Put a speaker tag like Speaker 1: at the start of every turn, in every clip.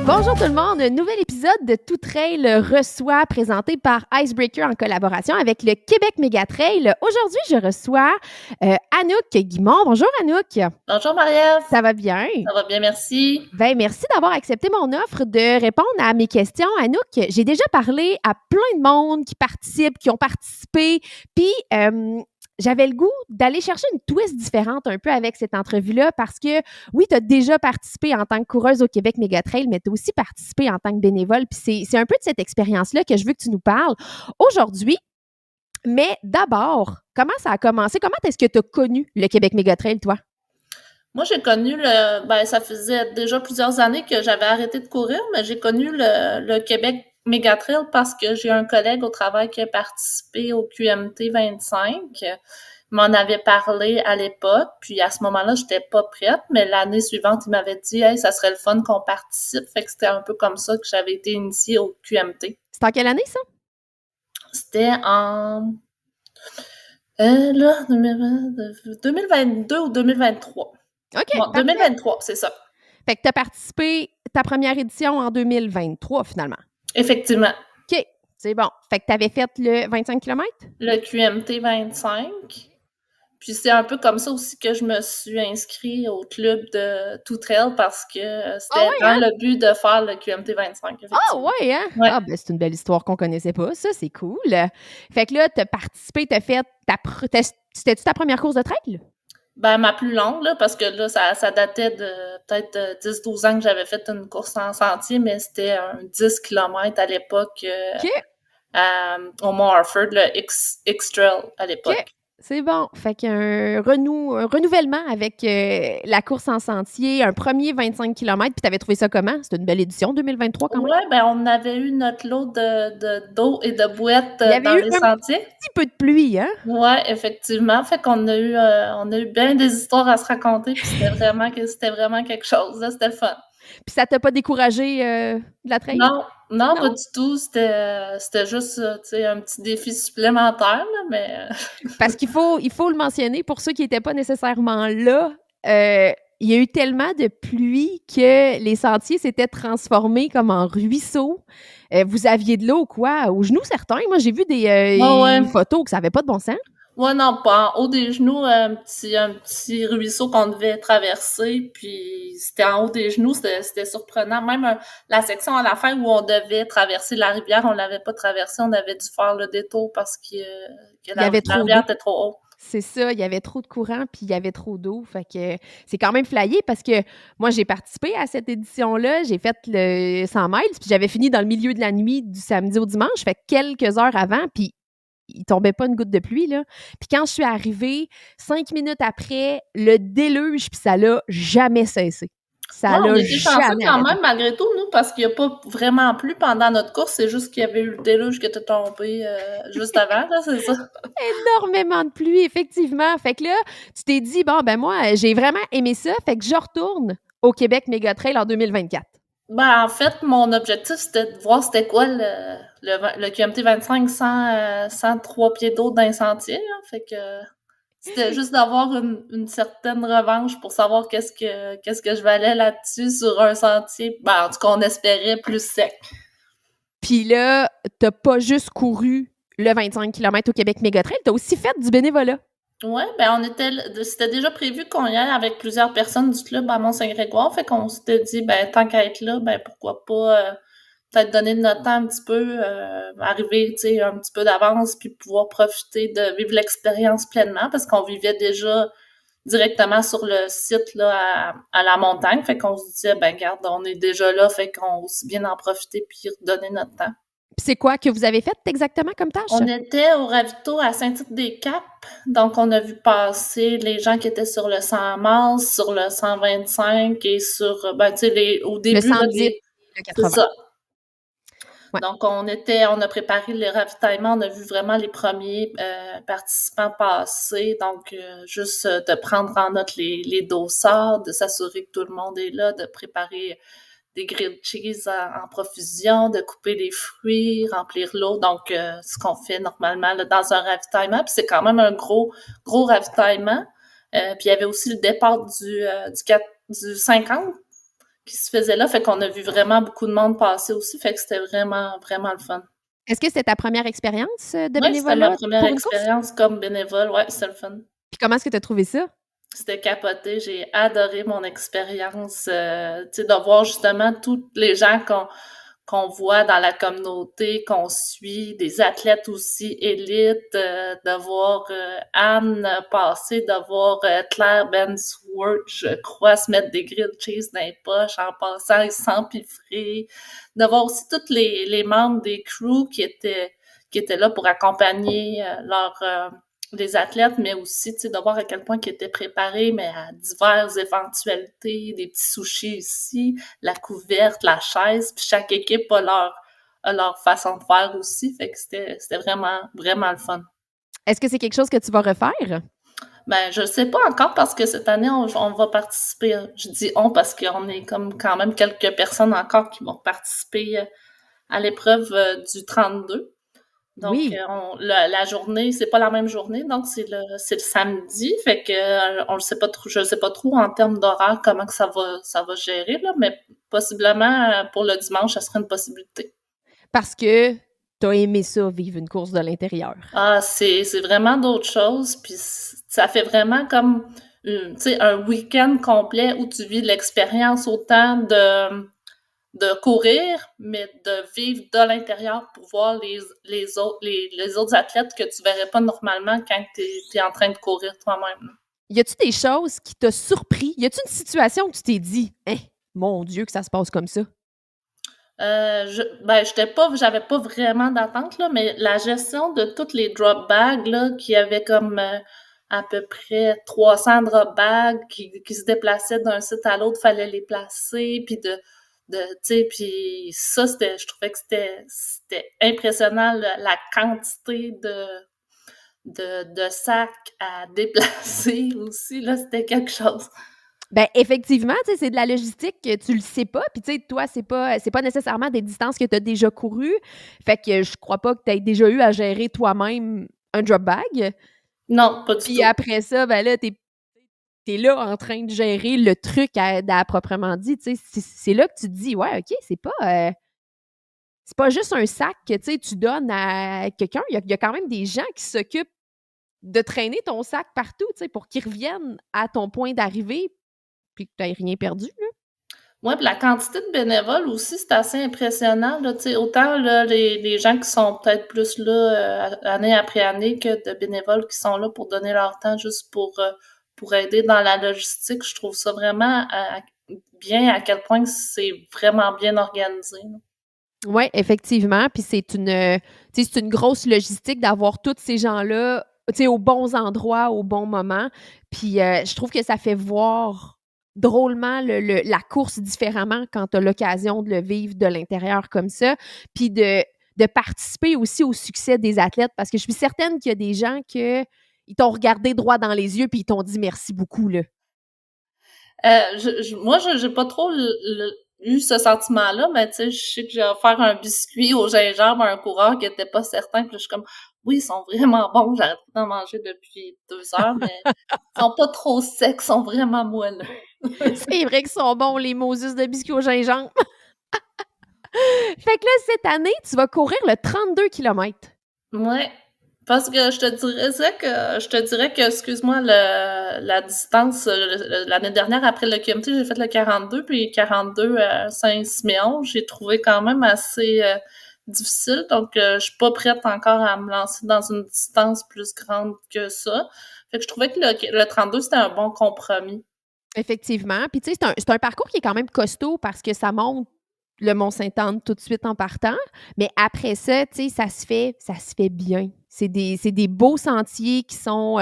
Speaker 1: Bonjour tout le monde, nouvel épisode de Tout Trail reçoit présenté par Icebreaker en collaboration avec le Québec Mégatrail. Aujourd'hui, je reçois Anouk Guimond. Bonjour Anouk.
Speaker 2: Bonjour Marie-Ève.
Speaker 1: Ça va bien?
Speaker 2: Ça va bien, merci.
Speaker 1: Ben merci d'avoir accepté mon offre de répondre à mes questions. Anouk, j'ai déjà parlé à plein de monde qui participent, qui ont participé, puis j'avais le goût d'aller chercher une twist différente un peu avec cette entrevue-là parce que, oui, tu as déjà participé en tant que coureuse au Québec Mégatrail, mais tu as aussi participé en tant que bénévole. Puis c'est un peu de cette expérience-là que je veux que tu nous parles aujourd'hui. Mais d'abord, comment ça a commencé? Comment est-ce que tu as connu le Québec Mégatrail, toi?
Speaker 2: Moi, j'ai connu ça faisait déjà plusieurs années que j'avais arrêté de courir, mais j'ai connu le Québec Mégatrail parce que j'ai un collègue au travail qui a participé au QMT 25. Il m'en avait parlé à l'époque, puis à ce moment-là, j'étais pas prête, mais l'année suivante, il m'avait dit « Hey, ça serait le fun qu'on participe ». Fait que c'était un peu comme ça que j'avais été initiée au QMT.
Speaker 1: C'était en quelle année, ça?
Speaker 2: C'était en 2022 ou 2023.
Speaker 1: OK,
Speaker 2: Bon,
Speaker 1: parfait.
Speaker 2: 2023, c'est ça.
Speaker 1: Fait que tu as participé ta première édition en 2023, finalement.
Speaker 2: Effectivement.
Speaker 1: OK, c'est bon. Fait que tu avais fait le 25 km?
Speaker 2: Le QMT 25. Puis c'est un peu comme ça aussi que je me suis inscrite au club de Tout Trail parce que c'était dans le but de faire le QMT 25.
Speaker 1: Ah ouais, hein?
Speaker 2: Ouais.
Speaker 1: Ah, ben c'est une belle histoire qu'on connaissait pas. Ça, c'est cool. Fait que là, tu as participé, tu as fait c'était-tu ta première course de trail?
Speaker 2: Ben, ma plus longue, là, parce que là, ça datait de peut-être 10-12 ans que j'avais fait une course en sentier, mais c'était un 10 km à l'époque
Speaker 1: OK.
Speaker 2: au Mont Harford, le X-Trail à l'époque.
Speaker 1: OK. C'est bon. Fait qu'un renouvellement avec la course en sentier, un premier 25 km, puis t'avais trouvé ça comment? C'était une belle édition 2023 quand même?
Speaker 2: Ouais, ben on avait eu notre lot d'eau et de bouettes
Speaker 1: Il y avait
Speaker 2: dans
Speaker 1: eu
Speaker 2: les
Speaker 1: un
Speaker 2: sentiers.
Speaker 1: petit peu de pluie, hein?
Speaker 2: Ouais, effectivement. Fait qu'on on a eu bien des histoires à se raconter, puis c'était vraiment quelque chose, là, c'était le fun.
Speaker 1: Puis ça t'a pas découragé de la trail?
Speaker 2: Non, pas
Speaker 1: Non.
Speaker 2: du tout. C'était juste, tu sais, un petit défi supplémentaire, là, mais
Speaker 1: Parce il faut le mentionner pour ceux qui n'étaient pas nécessairement là. Il y a eu tellement de pluie que les sentiers s'étaient transformés comme en ruisseaux. Vous aviez de l'eau, quoi, aux genoux certains. Moi, j'ai vu
Speaker 2: ouais.
Speaker 1: des photos que ça n'avait pas de bon sens.
Speaker 2: Ouais, non, pas en haut des genoux, un petit ruisseau qu'on devait traverser, puis c'était en haut des genoux, c'était surprenant. Même la section à la fin où on devait traverser la rivière, on l'avait pas traversée, on avait dû faire le détour parce que
Speaker 1: Il y avait
Speaker 2: la
Speaker 1: trop
Speaker 2: rivière
Speaker 1: d'eau.
Speaker 2: était trop haute.
Speaker 1: C'est ça, il y avait trop de courant, puis il y avait trop d'eau. Fait que c'est quand même flyé parce que moi, j'ai participé à cette édition-là. J'ai fait le 100 miles, puis j'avais fini dans le milieu de la nuit du samedi au dimanche, fait quelques heures avant, puis il tombait pas une goutte de pluie, là. Puis quand je suis arrivée, 5 minutes après, le déluge, puis ça l'a jamais cessé. Ça
Speaker 2: Ouais, on
Speaker 1: l'a
Speaker 2: était chanceux
Speaker 1: jamais
Speaker 2: quand
Speaker 1: arrêté.
Speaker 2: même, malgré tout, nous, parce qu'il y a pas vraiment plu pendant notre course, c'est juste qu'il y avait eu le déluge qui était tombé juste avant, là, c'est ça.
Speaker 1: Énormément de pluie, effectivement. Fait que là, tu t'es dit, bon, ben moi, j'ai vraiment aimé ça, fait que je retourne au Québec Mégatrail en 2024.
Speaker 2: Ben, en fait, mon objectif, c'était de voir c'était quoi le QMT 25 sans 3 pieds d'eau d'un sentier, là. Fait que c'était juste d'avoir une certaine revanche pour savoir qu'est-ce que je valais là-dessus sur un sentier. Ben, en tout cas, on espérait plus sec.
Speaker 1: Puis là, t'as pas juste couru le 25 km au Québec Mégatrail, t'as aussi fait du bénévolat.
Speaker 2: Ouais, ben c'était déjà prévu qu'on y aille avec plusieurs personnes du club à Mont-Saint-Grégoire, fait qu'on s'était dit, ben tant qu'à être là, ben pourquoi pas peut-être donner de notre temps un petit peu, arriver, tu sais, un petit peu d'avance, puis pouvoir profiter de vivre l'expérience pleinement, parce qu'on vivait déjà directement sur le site là à la montagne, fait qu'on se disait, ben garde, on est déjà là, fait qu'on aussi bien en profiter puis redonner notre temps.
Speaker 1: Puis c'est quoi que vous avez fait exactement comme tâche?
Speaker 2: On était au ravito à Saint-Tite-des-Caps, donc on a vu passer les gens qui étaient sur le 100 miles, sur le 125 et sur, ben tu sais, au
Speaker 1: Le
Speaker 2: début, là,
Speaker 1: 110, le
Speaker 2: c'est
Speaker 1: 80.
Speaker 2: ça.
Speaker 1: Ouais.
Speaker 2: Donc on a préparé le ravitaillement, on a vu vraiment les premiers participants passer, donc juste de prendre en note les dossards, de s'assurer que tout le monde est là, de préparer des grilled cheese en profusion, de couper les fruits, remplir l'eau. Donc, ce qu'on fait normalement là, dans un ravitaillement. Puis c'est quand même un gros ravitaillement. Puis il y avait aussi le départ du 50 qui se faisait là. Fait qu'on a vu vraiment beaucoup de monde passer aussi. Fait que c'était vraiment, vraiment le fun.
Speaker 1: Est-ce que c'était ta première expérience de
Speaker 2: Oui, c'était ma
Speaker 1: bénévolat
Speaker 2: première
Speaker 1: pour une course?
Speaker 2: expérience comme bénévole. Ouais, c'était le fun.
Speaker 1: Puis comment est-ce que tu as trouvé ça?
Speaker 2: C'était capoté. J'ai adoré mon expérience, tu sais, de voir justement tous les gens qu'on voit dans la communauté, qu'on suit, des athlètes aussi élites, de voir Anne passer, de voir Claire Bensworth, je crois, se mettre des grilled cheese dans les poches en passant et s'empiffrer, de voir aussi tous les membres des crews qui étaient là pour accompagner les athlètes, mais aussi, tu sais, de voir à quel point ils étaient préparés, mais à diverses éventualités, des petits sushis ici, la couverte, la chaise, puis chaque équipe a leur façon de faire aussi, fait que c'était vraiment, vraiment le fun.
Speaker 1: Est-ce que c'est quelque chose que tu vas refaire?
Speaker 2: Ben, je sais pas encore parce que cette année, on va participer. Je dis on parce qu'on est comme quand même quelques personnes encore qui vont participer à l'épreuve du 32. Donc,
Speaker 1: Oui.
Speaker 2: la journée, c'est pas la même journée, donc c'est le samedi, fait que on le sait pas trop, je sais pas trop en termes d'horaire comment que ça va gérer là, mais possiblement pour le dimanche, ça serait une possibilité.
Speaker 1: Parce que tu as aimé ça, vivre une course de l'intérieur.
Speaker 2: Ah, c'est vraiment d'autres choses, puis ça fait vraiment comme tu sais un week-end complet où tu vis l'expérience autant de courir, mais de vivre de l'intérieur pour voir les autres athlètes que tu verrais pas normalement quand tu es en train de courir toi-même.
Speaker 1: Y a-tu des choses qui t'ont surpris? Y a-tu une situation où tu t'es dit: «Hein, mon Dieu, que ça se passe comme ça»?
Speaker 2: Ben, j'avais pas vraiment d'attente, là, mais la gestion de toutes les drop bags, là, qui avait comme à peu près 300 drop bags qui se déplaçaient d'un site à l'autre, fallait les placer, puis tu sais, puis ça, je trouvais que c'était impressionnant, la quantité de sacs à déplacer aussi, là, c'était quelque chose.
Speaker 1: Ben, effectivement, tu sais, c'est de la logistique que tu le sais pas, puis tu sais, toi, c'est pas nécessairement des distances que tu as déjà courues. Fait que je crois pas que tu aies déjà eu à gérer toi-même un drop bag.
Speaker 2: Non, pas du
Speaker 1: Puis
Speaker 2: tout.
Speaker 1: après ça, ben là, tu es là en train de gérer le truc à proprement dit, tu sais. C'est là que tu te dis: «Ouais, OK, c'est pas juste un sac que, tu sais, tu donnes à quelqu'un. Il y a quand même des gens qui s'occupent de traîner ton sac partout, tu sais, pour qu'il revienne à ton point d'arrivée, puis que tu aies rien perdu, là».
Speaker 2: Ouais, puis la quantité de bénévoles aussi, c'est assez impressionnant, là, tu sais, autant là, les gens qui sont peut-être plus là année après année que de bénévoles qui sont là pour donner leur temps juste pour aider dans la logistique. Je trouve ça vraiment bien à quel point c'est vraiment bien organisé. Là.
Speaker 1: Ouais, effectivement, puis tu sais, c'est une grosse logistique d'avoir tous ces gens-là, tu sais, aux bons endroits, au bon moment. Puis, je trouve que ça fait voir drôlement la course différemment quand tu as l'occasion de le vivre de l'intérieur comme ça, puis de participer aussi au succès des athlètes parce que je suis certaine qu'il y a des gens ils t'ont regardé droit dans les yeux puis ils t'ont dit: «Merci beaucoup», là.
Speaker 2: Moi, j'ai pas trop eu ce sentiment-là, mais tu sais, je sais que j'ai offert un biscuit au gingembre à un coureur qui était pas certain, puis là, je suis comme, oui, ils sont vraiment bons, j'arrête pas d'en manger depuis 2 heures, mais ils sont pas trop secs, ils sont vraiment moelleux.
Speaker 1: C'est vrai qu'ils sont bons les Moses de biscuits au gingembre. Fait que là, cette année, tu vas courir le 32 kilomètres.
Speaker 2: Ouais, parce que je te dirais que, excuse-moi, la distance, l'année dernière, après le QMT, j'ai fait le 42, puis 42 à Saint-Siméon, j'ai trouvé quand même assez difficile, donc je suis pas prête encore à me lancer dans une distance plus grande que ça. Fait que je trouvais que le 32, c'était un bon compromis.
Speaker 1: Effectivement. Puis, tu sais, c'est un parcours qui est quand même costaud parce que ça monte le Mont-Sainte-Anne tout de suite en partant. Mais après ça, tu sais, ça se fait bien. C'est des beaux sentiers qui sont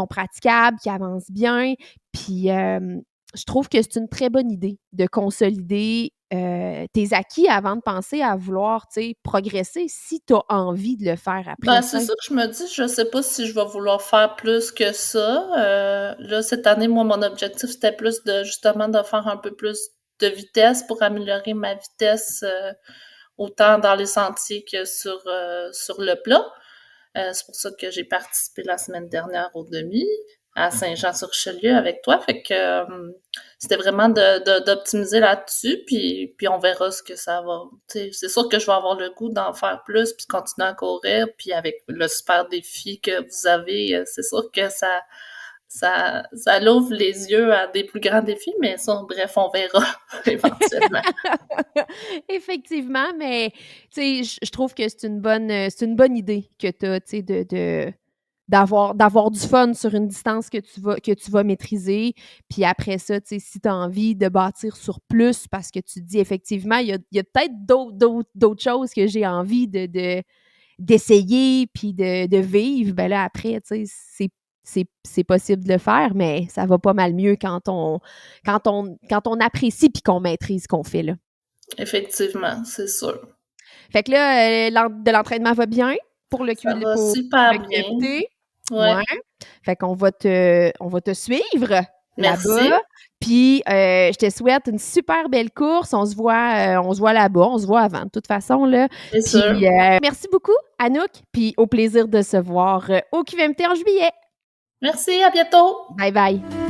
Speaker 1: praticables, qui avancent bien. Puis, je trouve que c'est une très bonne idée de consolider tes acquis avant de penser à vouloir, tu sais, progresser si tu as envie de le faire après
Speaker 2: Ben, c'est
Speaker 1: ça.
Speaker 2: ça que je me dis, je sais pas si je vais vouloir faire plus que ça. Là, cette année, moi, mon objectif, c'était plus de justement de faire un peu plus de vitesse pour améliorer ma vitesse autant dans les sentiers que sur le plat. C'est pour ça que j'ai participé la semaine dernière au demi. à Saint-Jean-sur-Richelieu avec toi. Fait que c'était vraiment d'optimiser là-dessus, puis on verra ce que ça va. T'sais, c'est sûr que je vais avoir le goût d'en faire plus, puis continuer à courir, puis avec le super défi que vous avez, c'est sûr que ça l'ouvre les yeux à des plus grands défis, mais ça, bref, on verra éventuellement.
Speaker 1: Effectivement, mais tu sais, je trouve que c'est une bonne idée que tu as, tu sais, d'avoir du fun sur une distance que tu vas maîtriser. Puis après ça, tu sais, si tu as envie de bâtir sur plus parce que tu te dis effectivement, il y a peut-être d'autres choses que j'ai envie d'essayer puis de vivre, ben là, après, tu sais, c'est possible de le faire, mais ça va pas mal mieux quand on apprécie puis qu'on maîtrise ce qu'on fait, là.
Speaker 2: Effectivement, c'est sûr.
Speaker 1: Fait que là, de l'entraînement va bien pour le,
Speaker 2: Ça va
Speaker 1: pour
Speaker 2: super
Speaker 1: le
Speaker 2: bien.
Speaker 1: QFT.
Speaker 2: Ouais.
Speaker 1: Ouais. Fait qu'on on va te suivre
Speaker 2: Merci.
Speaker 1: là-bas. Puis, je te souhaite une super belle course. On se voit là-bas. On se voit avant, de toute façon, là.
Speaker 2: C'est sûr.
Speaker 1: Puis, merci beaucoup, Anouk. Puis, au plaisir de se voir au QMT en juillet.
Speaker 2: Merci, à bientôt!
Speaker 1: Bye bye.